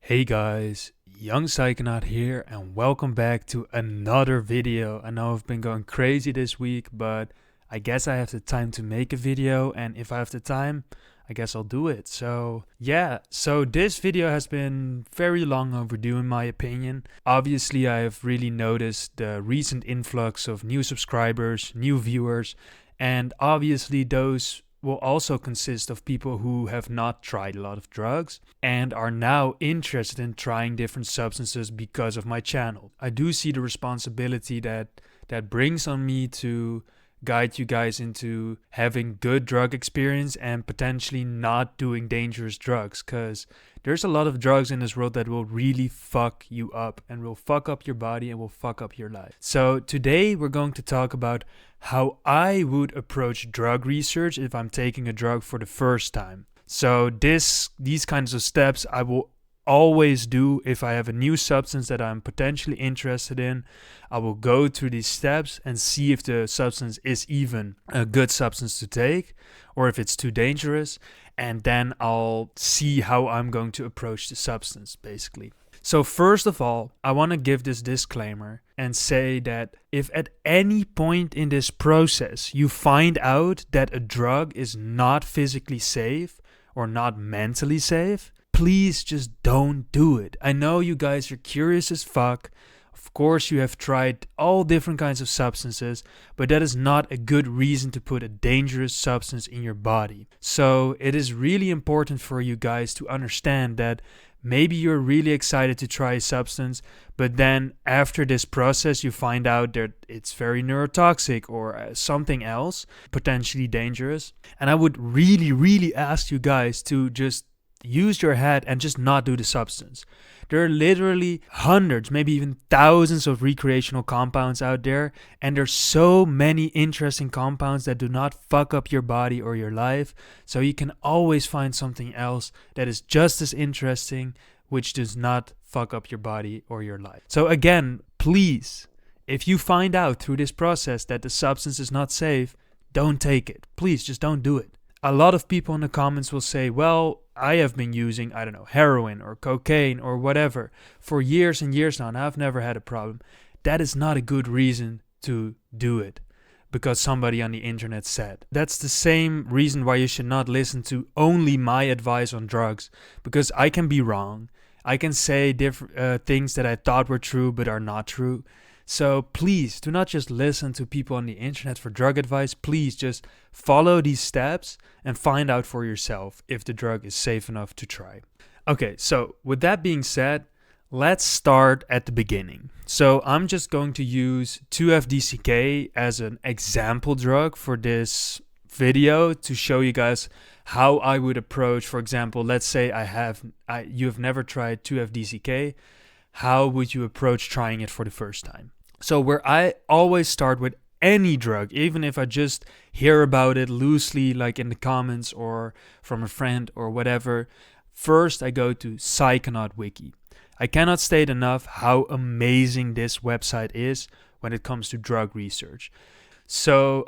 Hey guys, young Psychonaut here and welcome back to another video. I know I've been going crazy this week, but I guess I have the time to make a video, and if I have the time, I guess I'll do it. So this video has been very long overdue in my opinion. Obviously, I have really noticed the recent influx of new subscribers, new viewers, and obviously those will also consist of people who have not tried a lot of drugs and are now interested in trying different substances because of my channel. I do see the responsibility that brings on me to guide you guys into having good drug experience and potentially not doing dangerous drugs, because there's a lot of drugs in this world that will really fuck you up and will fuck up your body and will fuck up your life. So today we're going to talk about how I would approach drug research if I'm taking a drug for the first time. So these kinds of steps I will always do if I have a new substance that I'm potentially interested in. I will go through these steps and see if the substance is even a good substance to take or if it's too dangerous, and then I'll see how I'm going to approach the substance basically. So first of all, I want to give this disclaimer and say that if at any point in this process you find out that a drug is not physically safe or not mentally safe, please just don't do it. I know you guys are curious as fuck. Of course, you have tried all different kinds of substances, but that is not a good reason to put a dangerous substance in your body. So it is really important for you guys to understand that maybe you're really excited to try a substance, but then after this process you find out that it's very neurotoxic or something else, potentially dangerous. And I would really ask you guys to just use your head and just not do the substance. There are literally hundreds, maybe even thousands of recreational compounds out there, and there's so many interesting compounds that do not fuck up your body or your life, so you can always find something else that is just as interesting, which does not fuck up your body or your life. So again, please, if you find out through this process that the substance is not safe, don't take it. Please, just don't do it. A lot of people in the comments will say, well, I have been using, I don't know, heroin or cocaine or whatever for years and years now, and I've never had a problem. That is not a good reason to do it because somebody on the internet said. That's the same reason why you should not listen to only my advice on drugs, because I can be wrong. I can say different things that I thought were true but are not true. So please do not just listen to people on the internet for drug advice. Please just follow these steps and find out for yourself if the drug is safe enough to try. Okay, so with that being said, let's start at the beginning. So I'm just going to use 2-FDCK as an example drug for this video to show you guys how I would approach. For example, let's say you have never tried 2-FDCK. How would you approach trying it for the first time? So where I always start with any drug, even if I just hear about it loosely, like in the comments or from a friend or whatever, first I go to Psychonaut Wiki. I cannot state enough how amazing this website is when it comes to drug research. So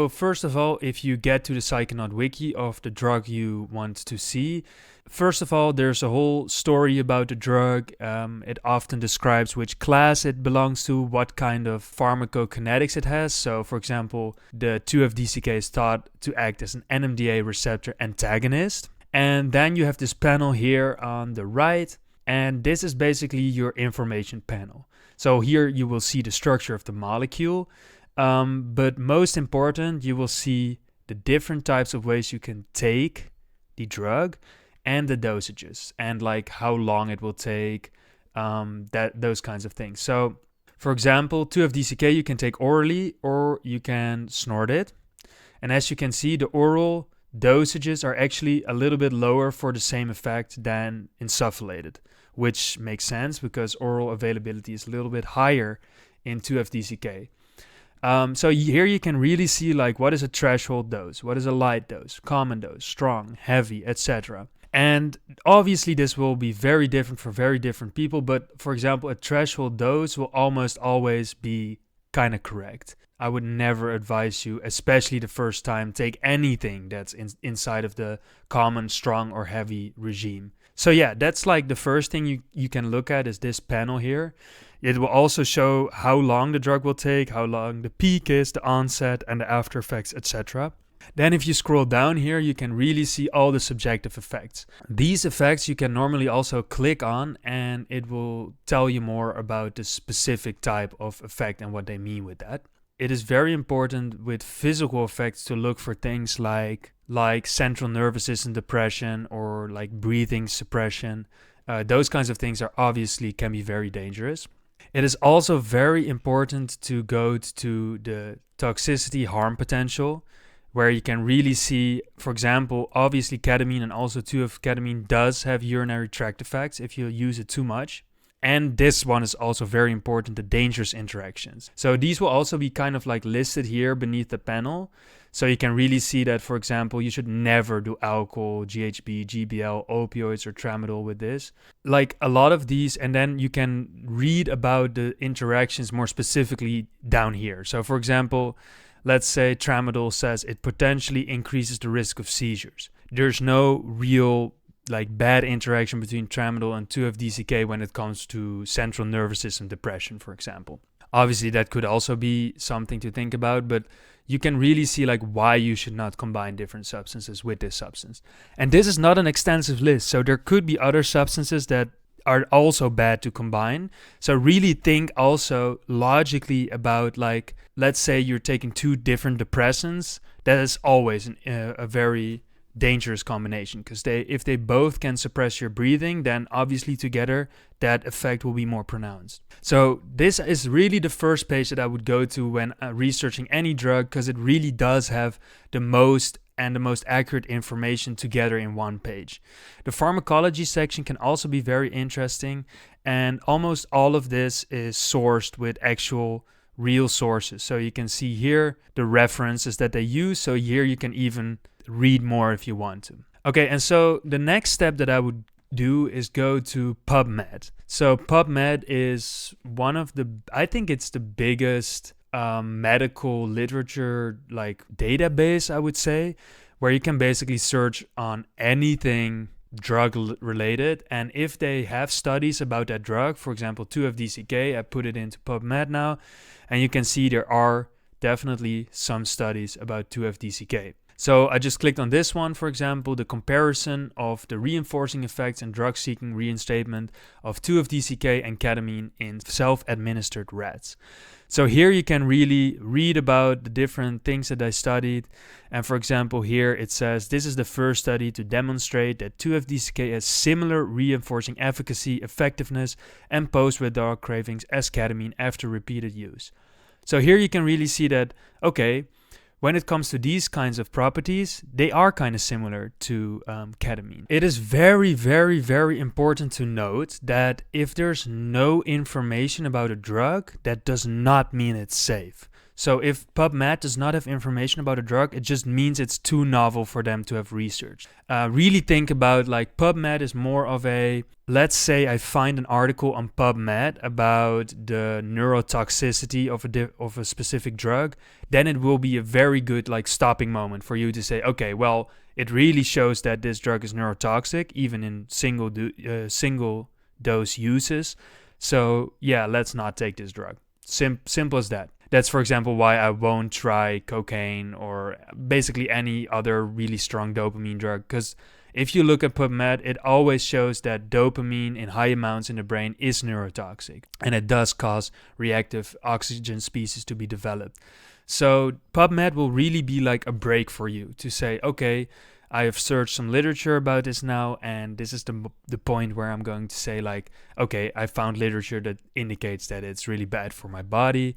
first of all, if you get to the Psychonaut Wiki of the drug you want to see, first of all, there's a whole story about the drug. It often describes which class it belongs to, what kind of pharmacokinetics it has. So, for example, the 2-FDCK is thought to act as an NMDA receptor antagonist. And then you have this panel here on the right, and this is basically your information panel. So here you will see the structure of the molecule. But most important, you will see the different types of ways you can take the drug and the dosages and like how long it will take, those kinds of things. So for example, 2-FDCK you can take orally or you can snort it. And as you can see, the oral dosages are actually a little bit lower for the same effect than insufflated, which makes sense because oral availability is a little bit higher in 2-FDCK. So here you can really see like what is a threshold dose, what is a light dose, common dose, strong, heavy, etc. And obviously this will be very different for very different people, but for example, a threshold dose will almost always be kind of correct. I would never advise you, especially the first time, take anything that's inside of the common, strong, or heavy regime. So yeah, that's like the first thing you can look at is this panel here. It will also show how long the drug will take, how long the peak is, the onset, and the after effects, etc. Then if you scroll down here, you can really see all the subjective effects. These effects you can normally also click on, and it will tell you more about the specific type of effect and what they mean with that. It is very important with physical effects to look for things like central nervous system depression or like breathing suppression. Those kinds of things can be very dangerous. It is also very important to go to the toxicity harm potential, where you can really see, for example, obviously ketamine and also 2-ketamine does have urinary tract effects if you use it too much. And this one is also very important, the dangerous interactions. So these will also be kind of like listed here beneath the panel. So you can really see that, for example, you should never do alcohol, GHB, GBL, opioids, or tramadol with this. Like a lot of these, and then you can read about the interactions more specifically down here. So for example, let's say tramadol says it potentially increases the risk of seizures. There's no real like bad interaction between tramadol and 2-FDCK when it comes to central nervous system depression, for example. Obviously, that could also be something to think about, but you can really see like why you should not combine different substances with this substance. And this is not an extensive list, so there could be other substances that are also bad to combine. So really think also logically about, like, let's say you're taking 2 different depressants. That is always a very dangerous combination, because if they both can suppress your breathing, then obviously together that effect will be more pronounced. So this is really the first page that I would go to when researching any drug, because it really does have the most accurate information together in one page. The pharmacology section can also be very interesting, and almost all of this is sourced with actual real sources. So you can see here the references that they use. So here you can even read more if you want to. Okay, and so the next step that I would do is go to PubMed. So PubMed is I think it's the biggest medical literature like database, I would say, where you can basically search on anything drug related, and if they have studies about that drug, for example 2-FDCK, I put it into PubMed now, and you can see there are definitely some studies about 2-FDCK. So I just clicked on this one, for example, the comparison of the reinforcing effects and drug-seeking reinstatement of 2-FDCK and ketamine in self-administered rats. So here you can really read about the different things that I studied. And for example, here it says, this is the first study to demonstrate that 2-FDCK has similar reinforcing efficacy, effectiveness, and post-withdrawal cravings as ketamine after repeated use. So here you can really see that, okay, when it comes to these kinds of properties, they are kind of similar to ketamine. It is very, very, very important to note that if there's no information about a drug, that does not mean it's safe. So if PubMed does not have information about a drug, it just means it's too novel for them to have researched. Really think about, like, PubMed is more of a, let's say I find an article on PubMed about the neurotoxicity of a specific drug, then it will be a very good like stopping moment for you to say, okay, well, it really shows that this drug is neurotoxic, even in single dose uses. So yeah, let's not take this drug. Simple as that. That's, for example, why I won't try cocaine or basically any other really strong dopamine drug. Because if you look at PubMed, it always shows that dopamine in high amounts in the brain is neurotoxic. And it does cause reactive oxygen species to be developed. So PubMed will really be like a break for you to say, okay, I have searched some literature about this now, and this is the point where I'm going to say, like, okay, I found literature that indicates that it's really bad for my body.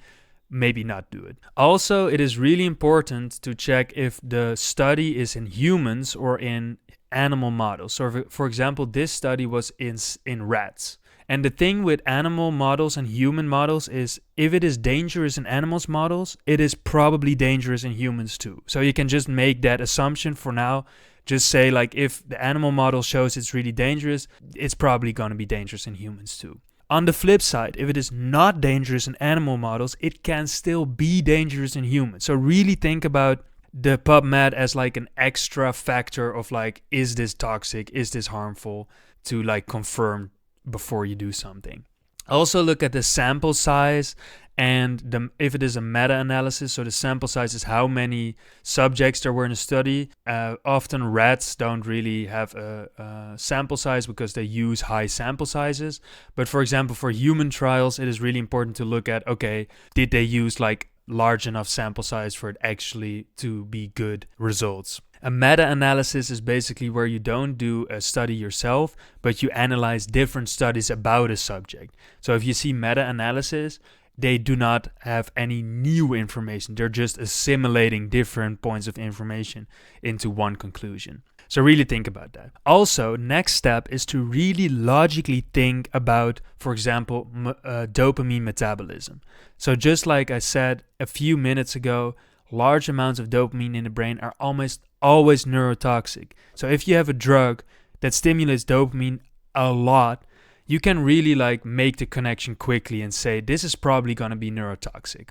Maybe not do it. Also, it is really important to check if the study is in humans or in animal models. So for example, this study was in rats. And the thing with animal models and human models is, if it is dangerous in animals models, it is probably dangerous in humans too. So you can just make that assumption for now. Just say, like, if the animal model shows it's really dangerous, it's probably going to be dangerous in humans too. On the flip side, if it is not dangerous in animal models, it can still be dangerous in humans. So really think about the PubMed as like an extra factor of, like, is this toxic? Is this harmful? to like confirm before you do something. Also look at the sample size and if it is a meta-analysis, so the sample size is how many subjects there were in a study. Often rats don't really have a sample size because they use high sample sizes. But for example, for human trials, it is really important to look at, okay, did they use like large enough sample size for it actually to be good results? A meta-analysis is basically where you don't do a study yourself, but you analyze different studies about a subject. So if you see meta-analysis, they do not have any new information. They're just assimilating different points of information into one conclusion. So really think about that. Also, next step is to really logically think about, for example, dopamine metabolism. So just like I said a few minutes ago, large amounts of dopamine in the brain are almost always neurotoxic. So if you have a drug that stimulates dopamine a lot, you can really like make the connection quickly and say this is probably going to be neurotoxic.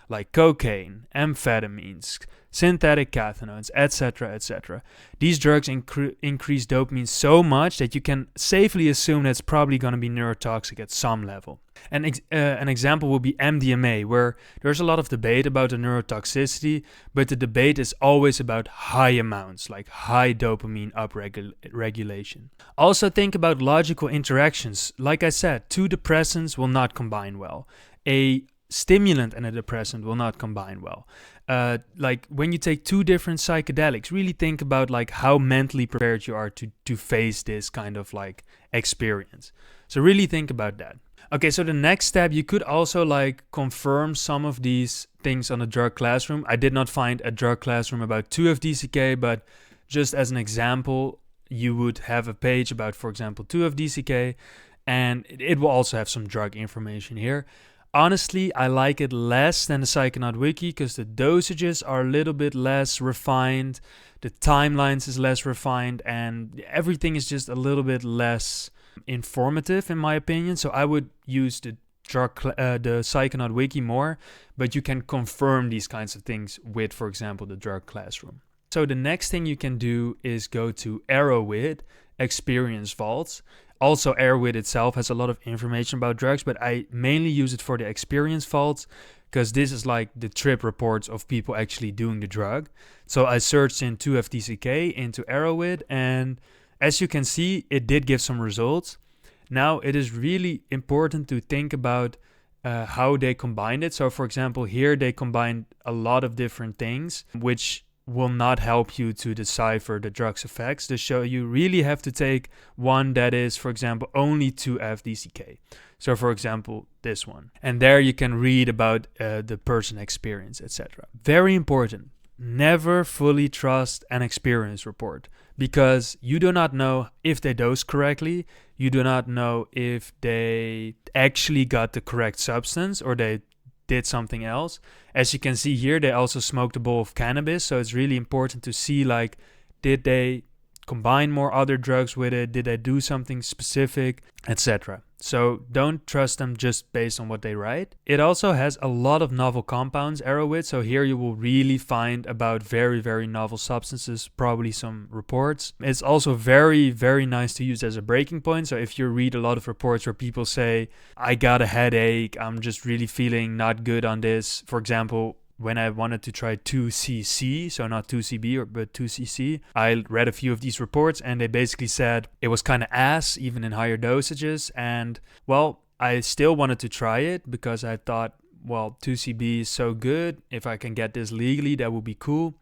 Like cocaine, amphetamines, synthetic cathinoids, etc., etc. These drugs increase dopamine so much that you can safely assume that's probably going to be neurotoxic at some level. And an example will be MDMA, where there's a lot of debate about the neurotoxicity, but the debate is always about high amounts, like high dopamine upregulation. Also think about logical interactions. Like I said, two depressants will not combine well. A stimulant and a depressant will not combine well. Like when you take two different psychedelics, really think about like how mentally prepared you are to face this kind of like experience. So really think about that. Okay, so the next step, you could also like confirm some of these things on a drug classroom. I did not find a drug classroom about 2-FDCK, but just as an example, you would have a page about, for example, 2-FDCK, and it will also have some drug information here. Honestly, I like it less than the Psychonaut Wiki because the dosages are a little bit less refined, the timelines is less refined, and everything is just a little bit less informative in my opinion. So I would use the Psychonaut Wiki more, but you can confirm these kinds of things with, for example, the drug classroom. So the next thing you can do is go to Arrowhead Experience Vaults. Also, Arrowhead itself has a lot of information about drugs, but I mainly use it for the experience vaults because this is like the trip reports of people actually doing the drug. So I searched in 2-FDCK into Arrowhead, and as you can see, it did give some results. Now, it is really important to think about how they combined it. So, for example, here they combined a lot of different things, which will not help you to decipher the drug's effects. So you really have to take one that is, for example, only 2-FDCK. So, for example, this one. And there you can read about the person experience, etc. Very important. Never fully trust an experience report because you do not know if they dosed correctly. You do not know if they actually got the correct substance or they did something else. As you can see here, they also smoked a bowl of cannabis. So it's really important to see, like, did they combine more other drugs with it? Did they do something specific, etc.? So don't trust them just based on what they write. It also has a lot of novel compounds, Arrowhead. So here you will really find about very, very novel substances, probably some reports. It's also very, very nice to use as a breaking point. So if you read a lot of reports where people say, I got a headache, I'm just really feeling not good on this. For example, when I wanted to try 2cc, so not 2CB, but 2cc, I read a few of these reports and they basically said it was kind of ass, even in higher dosages. And well, I still wanted to try it because I thought, well, 2CB is so good. If I can get this legally, that would be cool.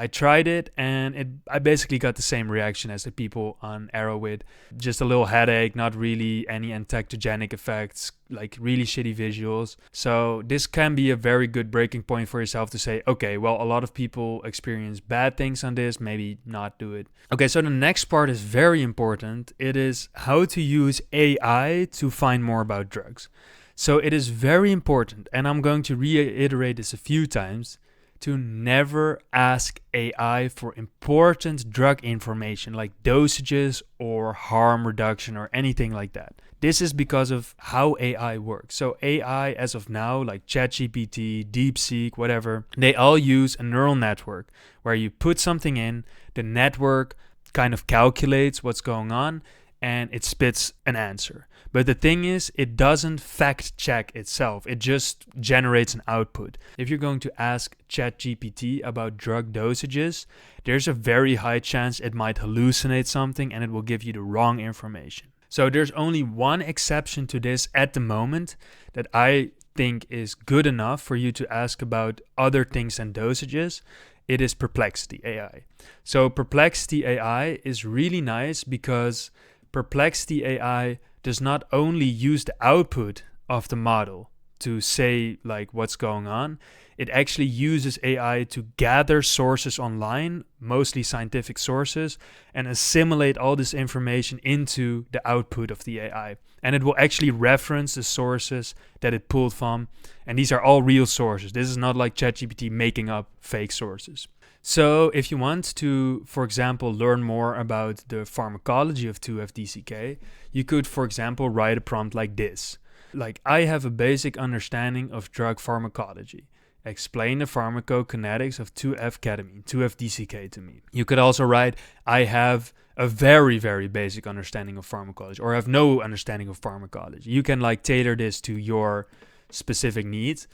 I tried it and I basically got the same reaction as the people on Arrowhead. Just a little headache, not really any entactogenic effects, like really shitty visuals. So this can be a very good breaking point for yourself to say, okay, well, a lot of people experience bad things on this, maybe not do it. Okay, so the next part is very important. It is how to use AI to find more about drugs. So it is very important, and I'm going to reiterate this a few times, to never ask AI for important drug information like dosages or harm reduction or anything like that. This is because of how AI works. So AI, as of now, like ChatGPT, DeepSeek, whatever, they all use a neural network where you put something in, the network kind of calculates what's going on, and it spits an answer. But the thing is, it doesn't fact check itself. It just generates an output. If you're going to ask ChatGPT about drug dosages, there's a very high chance it might hallucinate something and it will give you the wrong information. So there's only one exception to this at the moment that I think is good enough for you to ask about other things than dosages. It is Perplexity AI. So Perplexity AI is really nice because Perplexity AI does not only use the output of the model to say like what's going on, it actually uses AI to gather sources online, mostly scientific sources, and assimilate all this information into the output of the AI. And it will actually reference the sources that it pulled from. And these are all real sources. This is not like ChatGPT making up fake sources. So if you want to, for example, learn more about the pharmacology of 2,5-DCK, you could, for example, write a prompt like this. Like, I have a basic understanding of drug pharmacology. Explain the pharmacokinetics of 2,5-ketamine, 2,5-DCK to me. You could also write, I have a very, very basic understanding of pharmacology, or have no understanding of pharmacology. You can like tailor this to your specific needs.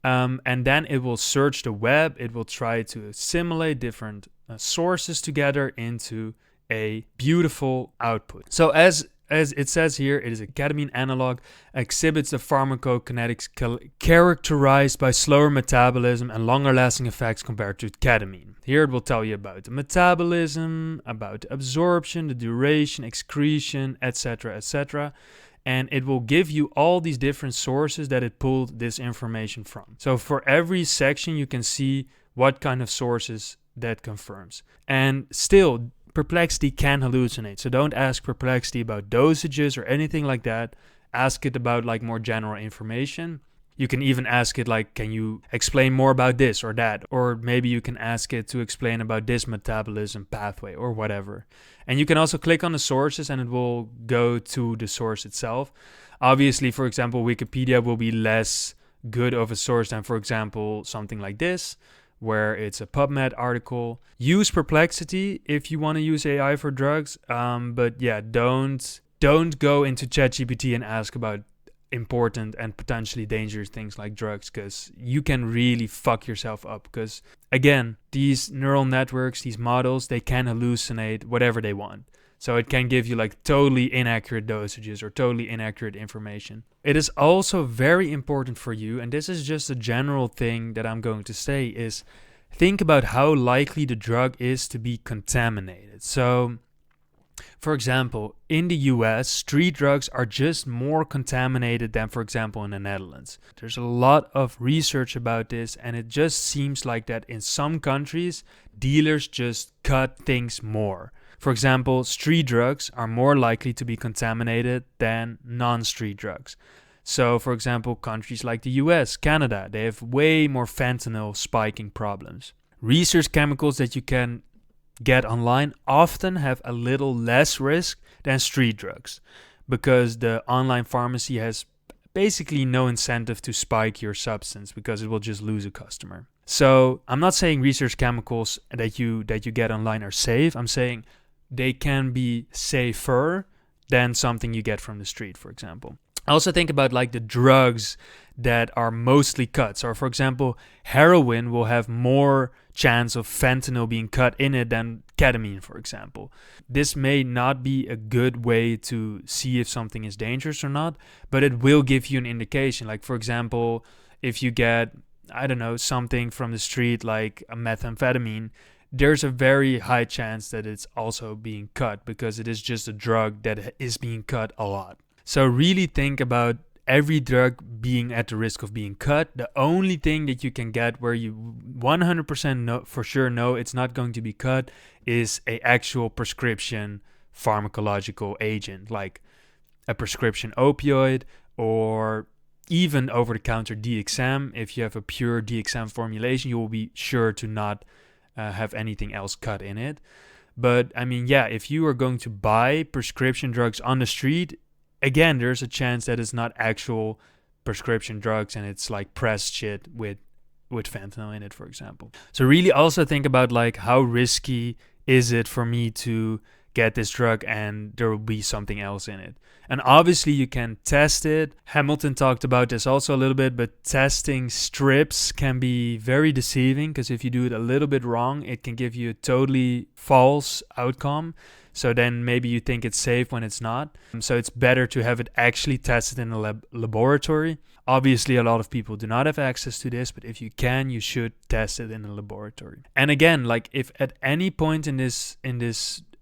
And then it will search the web. It will try to assimilate different sources together into a beautiful output. So as it says here, it is a ketamine analog, exhibits the pharmacokinetics characterized by slower metabolism and longer lasting effects compared to ketamine. Here it will tell you about the metabolism, about the absorption, the duration, excretion, etc., etc. And it will give you all these different sources that it pulled this information from. So for every section, you can see what kind of sources that confirms. And still, Perplexity can hallucinate. So don't ask Perplexity about dosages or anything like that. Ask it about like more general information. You can even ask it like, can you explain more about this or that? Or maybe you can ask it to explain about this metabolism pathway or whatever. And you can also click on the sources and it will go to the source itself. Obviously, for example, Wikipedia will be less good of a source than, for example, something like this, where it's a PubMed article. Use Perplexity if you want to use AI for drugs. But yeah, don't go into ChatGPT and ask about important and potentially dangerous things like drugs, because you can really fuck yourself up. Because again, these neural networks, these models, they can hallucinate whatever they want. So it can give you like totally inaccurate dosages or totally inaccurate information. It is also very important for you, and this is just a general thing that I'm going to say, is think about how likely the drug is to be contaminated. So for example, in the US, street drugs are just more contaminated than, for example, in the Netherlands. There's a lot of research about this, and it just seems like that in some countries, dealers just cut things more. For example, street drugs are more likely to be contaminated than non-street drugs. So, for example, countries like the US, Canada, they have way more fentanyl spiking problems. Research chemicals that you can get online often have a little less risk than street drugs, because the online pharmacy has basically no incentive to spike your substance because it will just lose a customer. So I'm not saying research chemicals that you get online are safe. I'm saying they can be safer than something you get from the street, for example. I also think about like the drugs that are mostly cut. So for example, heroin will have more chance of fentanyl being cut in it than ketamine, for example. This may not be a good way to see if something is dangerous or not, but it will give you an indication. Like for example, if you get, I don't know, something from the street like a methamphetamine, there's a very high chance that it's also being cut because it is just a drug that is being cut a lot. So really think about every drug being at the risk of being cut. The only thing that you can get where you 100% know, for sure know it's not going to be cut, is a actual prescription pharmacological agent, like a prescription opioid or even over-the-counter DXM. If you have a pure DXM formulation, you will be sure to not have anything else cut in it. But I mean, yeah, if you are going to buy prescription drugs on the street, again, there's a chance that it's not actual prescription drugs and it's like pressed shit with fentanyl in it, for example. So really also think about like how risky is it for me to get this drug and there will be something else in it. And obviously you can test it. Hamilton talked about this also a little bit, but testing strips can be very deceiving because if you do it a little bit wrong, it can give you a totally false outcome. So then maybe you think it's safe when it's not. So it's better to have it actually tested in a laboratory. Obviously, a lot of people do not have access to this, but if you can, you should test it in a laboratory. And again, like if at any point in this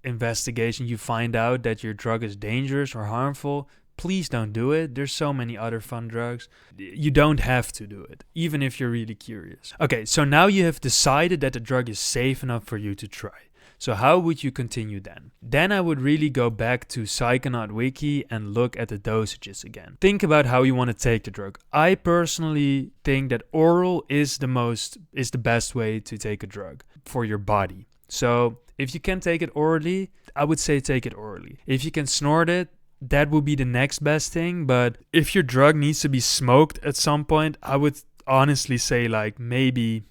investigation you find out that your drug is dangerous or harmful, please don't do it. There's so many other fun drugs. You don't have to do it, even if you're really curious. Okay, so now you have decided that the drug is safe enough for you to try. So how would you continue then? Then I would really go back to Psychonaut Wiki and look at the dosages again. Think about how you want to take the drug. I personally think that oral is the best way to take a drug for your body. So if you can take it orally, I would say take it orally. If you can snort it, that would be the next best thing. But if your drug needs to be smoked at some point, I would honestly say like maybe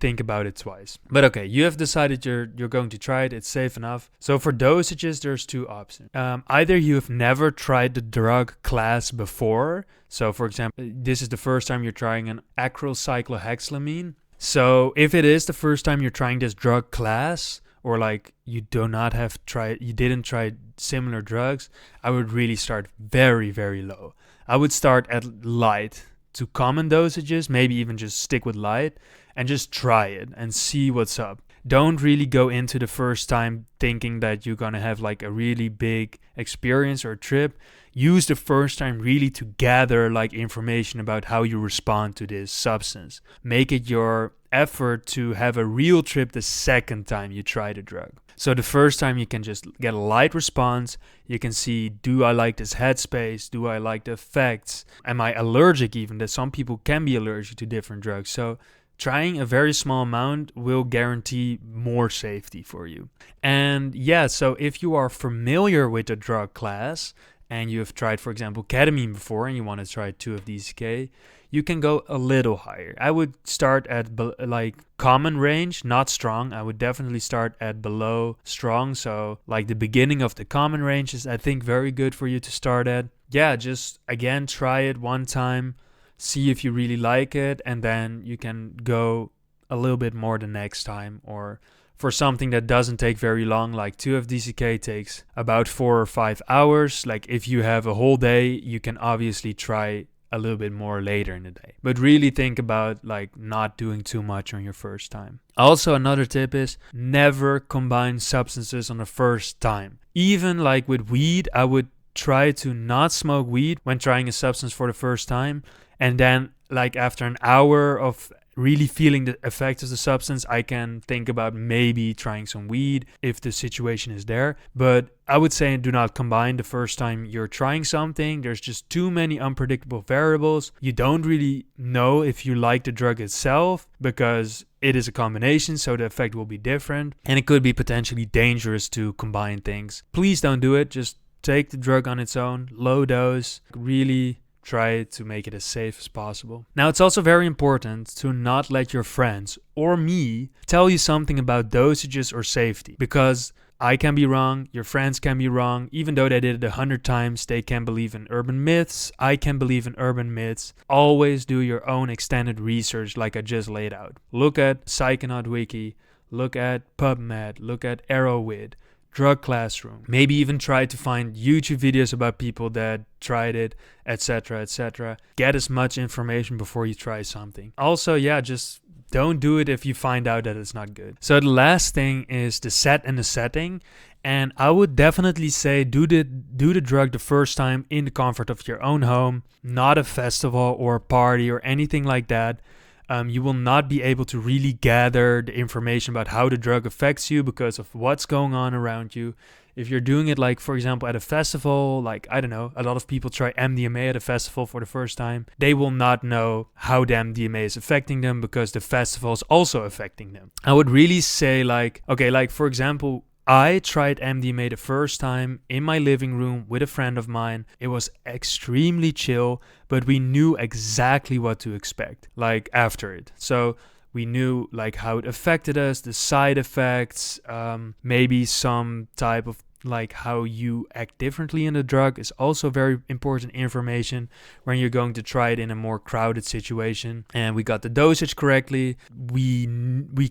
think about it twice. But okay, you have decided you're going to try it. It's safe enough. So for dosages, there's two options. Either you have never tried the drug class before. So for example, this is the first time you're trying an acrylcyclohexylamine. So if it is the first time you're trying this drug class, or like you didn't try similar drugs, I would really start very, very low. I would start at light to common dosages, maybe even just stick with light and just try it and see what's up. Don't really go into the first time thinking that you're gonna have like a really big experience or trip. Use the first time really to gather like information about how you respond to this substance. Make it your effort to have a real trip the second time you try the drug. So the first time you can just get a light response. You can see, do I like this headspace? Do I like the effects? Am I allergic even? That some people can be allergic to different drugs. So trying a very small amount will guarantee more safety for you. And yeah, so if you are familiar with the drug class and you have tried, for example, ketamine before and you want to try 2-FDCK, you can go a little higher. I would start at like common range, not strong. I would definitely start at below strong. So like the beginning of the common range is, I think, very good for you to start at. Yeah, just again, try it one time, see if you really like it, and then you can go a little bit more the next time. Or for something that doesn't take very long, like 2-FDCK takes about 4 or 5 hours. Like if you have a whole day, you can obviously try a little bit more later in the day. But really think about like not doing too much on your first time. Also, another tip is never combine substances on the first time. Even like with weed, I would try to not smoke weed when trying a substance for the first time. And then like after an hour of really feeling the effects of the substance, I can think about maybe trying some weed if the situation is there. But I would say do not combine the first time you're trying something. There's just too many unpredictable variables. You don't really know if you like the drug itself because it is a combination, so the effect will be different. And it could be potentially dangerous to combine things. Please don't do it. Just take the drug on its own, low dose, really try to make it as safe as possible. Now, it's also very important to not let your friends or me tell you something about dosages or safety, because I can be wrong, your friends can be wrong. Even though they did it 100 times, they can believe in urban myths. I can believe in urban myths. Always do your own extended research like I just laid out. Look at Psychonaut Wiki, look at PubMed, look at Arrowwid, Drug Classroom. Maybe even try to find YouTube videos about people that tried it, etc., etc. Get as much information before you try something. Also, yeah, just don't do it if you find out that it's not good. So the last thing is the set and the setting. And I would definitely say do the drug the first time in the comfort of your own home, not a festival or a party or anything like that. You will not be able to really gather the information about how the drug affects you because of what's going on around you. If you're doing it like, for example, at a festival, like, I don't know, a lot of people try MDMA at a festival for the first time. They will not know how the MDMA is affecting them because the festival is also affecting them. I would really say like, okay, like for example, I tried MDMA the first time in my living room with a friend of mine. It was extremely chill, but we knew exactly what to expect, like after it. So we knew like how it affected us, the side effects, maybe some type of like how you act differently in the drug is also very important information when you're going to try it in a more crowded situation. And we got the dosage correctly. We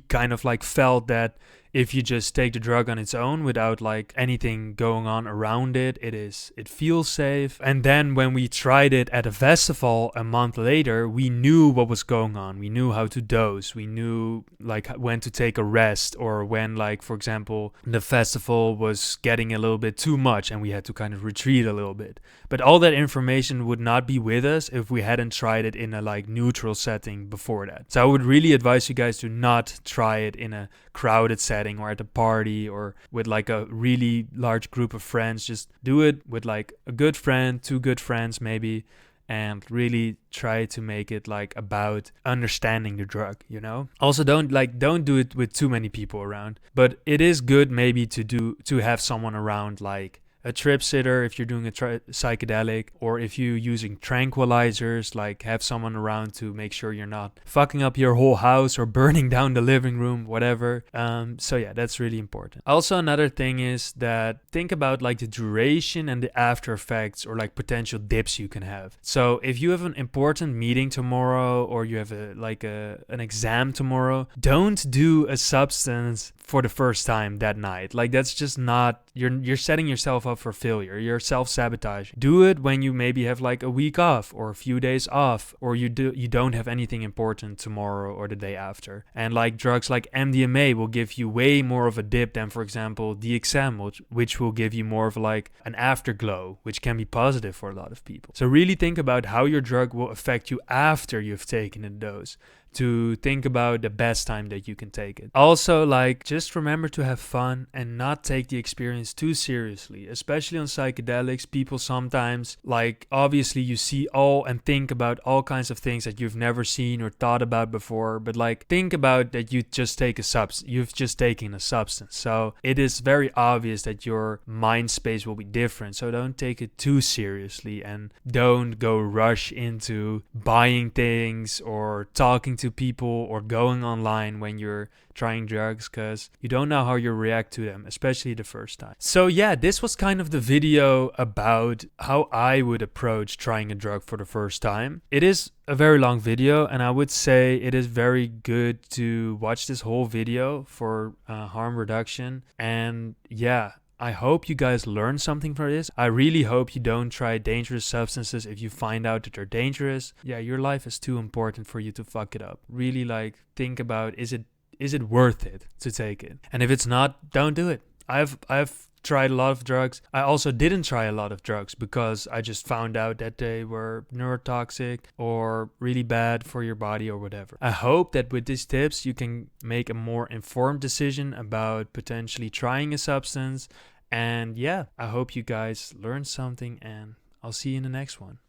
kind of like felt that if you just take the drug on its own without like anything going on around it, it feels safe. And then when we tried it at a festival a month later, we knew what was going on. We knew how to dose. We knew like when to take a rest, or when, like, for example, the festival was getting a little bit too much and we had to kind of retreat a little bit. But all that information would not be with us if we hadn't tried it in a like neutral setting before that. So I would really advise you guys to not try it in a crowded setting or at a party or with like a really large group of friends. Just do it with like a good friend, 2 good friends maybe, and really try to make it like about understanding the drug, you know? Also don't do it with too many people around, but it is good maybe to have someone around, like a trip sitter if you're doing a psychedelic, or if you're using tranquilizers, like have someone around to make sure you're not fucking up your whole house or burning down the living room, whatever. So yeah, that's really important. Also, another thing is that think about like the duration and the after effects, or like potential dips you can have. So if you have an important meeting tomorrow, or you have an exam tomorrow, don't do a substance for the first time that night. Like, that's just not, you're setting yourself up for failure. You're self-sabotaging. Do it when you maybe have like a week off or a few days off, or you don't have anything important tomorrow or the day after. And like drugs like MDMA will give you way more of a dip than, for example, DXM, which will give you more of like an afterglow, which can be positive for a lot of people. So really think about how your drug will affect you after you've taken a dose, to think about the best time that you can take it. Also, like, just remember to have fun and not take the experience too seriously. Especially on psychedelics, people sometimes, like, obviously you see all and think about all kinds of things that you've never seen or thought about before, but like, think about that you've just taken a substance. So it is very obvious that your mind space will be different. So don't take it too seriously, and don't go rush into buying things or talking to people or going online when you're trying drugs, because you don't know how you'll react to them, especially the first time. So yeah, this was kind of the video about how I would approach trying a drug for the first time. It is a very long video, and I would say it is very good to watch this whole video for harm reduction. And yeah, I hope you guys learned something from this. I really hope you don't try dangerous substances if you find out that they're dangerous. Yeah, your life is too important for you to fuck it up. Really, like, think about, is it worth it to take it? And if it's not, don't do it. I've tried a lot of drugs. I also didn't try a lot of drugs because I just found out that they were neurotoxic or really bad for your body or whatever. I hope that with these tips you can make a more informed decision about potentially trying a substance. And yeah, I hope you guys learned something, and I'll see you in the next one.